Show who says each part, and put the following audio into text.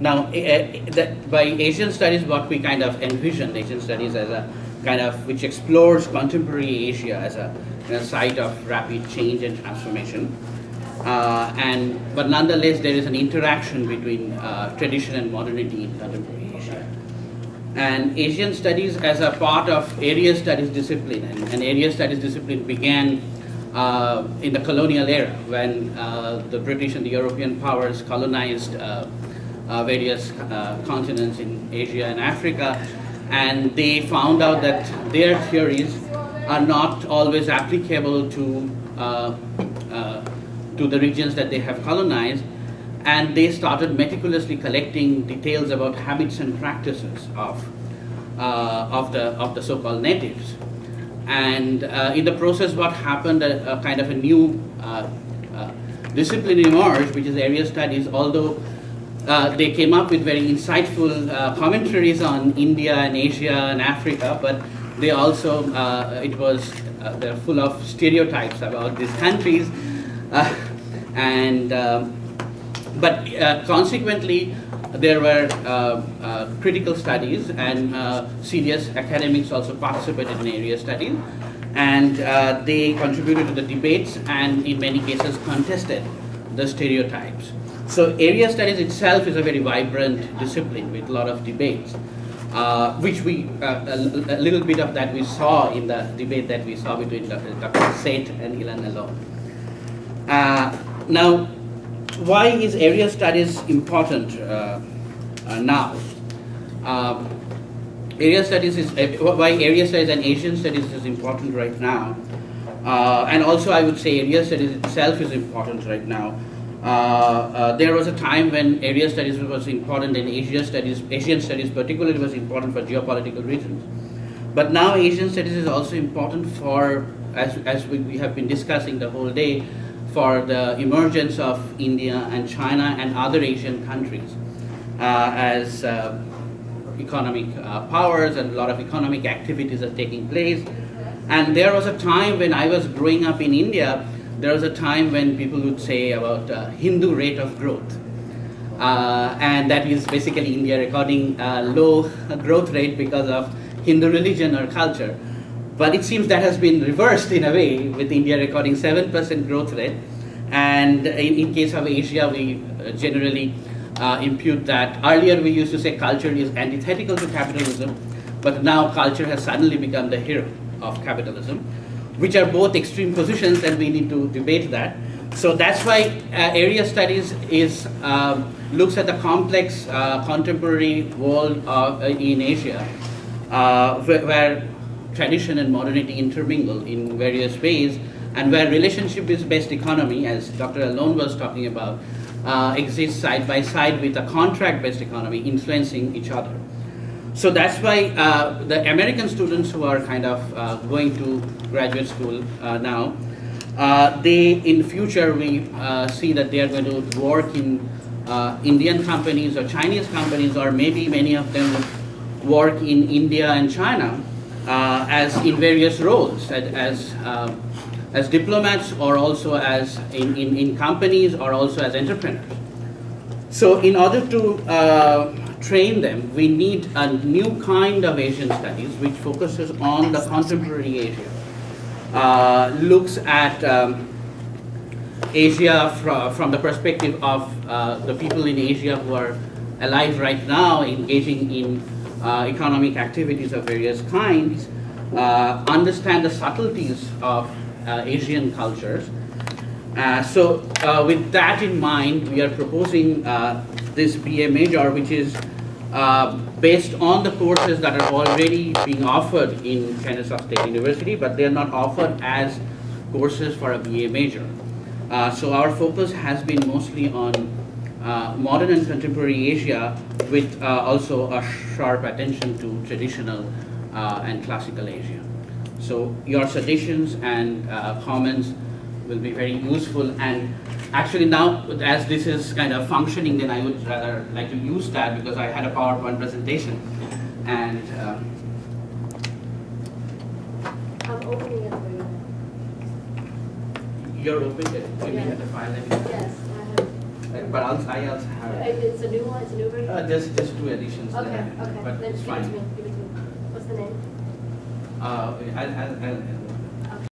Speaker 1: Now, by Asian studies, what we kind of envision Asian studies as a kind of which explores contemporary Asia as a site of rapid change and transformation. But nonetheless, there is an interaction between tradition and modernity in contemporary Asia. And Asian studies as a part of area studies discipline, and area studies discipline began in the colonial era when the British and the European powers colonized various continents in Asia and Africa, and they found out that their theories are not always applicable to the regions that they have colonized, and they started meticulously collecting details about habits and practices of the so-called natives. And in the process, what happened, a kind of a new discipline emerged, which is area studies, although they came up with very insightful commentaries on India and Asia and Africa, but they also, they're full of stereotypes about these countries. But consequently, there were critical studies, and serious academics also participated in area studies, and they contributed to the debates and in many cases contested the stereotypes. So area studies itself is a very vibrant discipline with a lot of debates, which a little bit of that we saw in the debate that we saw between Dr. Seth and Ilan Alon. Now, why is area studies important now? Area studies why area studies and Asian studies is important right now, and also I would say area studies itself is important right now. There was a time when area studies was important and Asian studies particularly was important for geopolitical reasons. But now Asian studies is also important for, as we have been discussing the whole day, for the emergence of India and China and other Asian countries as economic powers, and a lot of economic activities are taking place. And there was a time when I was growing up in India, there was a time when people would say about Hindu rate of growth. And that is basically India recording low growth rate because of Hindu religion or culture. But it seems that has been reversed in a way, with India recording 7% growth rate. And in case of Asia, we generally impute that. Earlier we used to say culture is antithetical to capitalism, but now culture has suddenly become the hero of capitalism, which are both extreme positions, and we need to debate that. So that's why area studies looks at the complex contemporary world in Asia, where tradition and modernity intermingle in various ways, and where relationship is based economy, as Dr. Alon was talking about, exists side by side with a contract-based economy influencing each other. So that's why the American students who are kind of going to graduate school now, in future we see that they are going to work in Indian companies or Chinese companies, or maybe many of them would work in India and China as in various roles, as diplomats, or also as in companies, or also as entrepreneurs. So in order to train them, we need a new kind of Asian studies which focuses on the contemporary Asia, looks at Asia from the perspective of the people in Asia who are alive right now, engaging in economic activities of various kinds, understand the subtleties of Asian cultures. So with that in mind, we are proposing this BA major, which is based on the courses that are already being offered in Kennesaw State University, but they are not offered as courses for a BA major. So our focus has been mostly on modern and contemporary Asia, with also a sharp attention to traditional and classical Asia. So your suggestions and comments will be very useful. And actually now, as this is kind of functioning, then I would rather like to use that, because I had a PowerPoint presentation. And
Speaker 2: I'm opening it for you.
Speaker 1: You're opening it?
Speaker 2: Yes.
Speaker 1: The file?
Speaker 2: Yes, I have.
Speaker 1: But I also have it.
Speaker 2: It's a new one, it's a new version?
Speaker 1: Just two additions
Speaker 2: Okay,
Speaker 1: there,
Speaker 2: okay.
Speaker 1: but
Speaker 2: Then
Speaker 1: it's
Speaker 2: give it to
Speaker 1: fine.
Speaker 2: me, give it to me. What's the name?
Speaker 1: I'll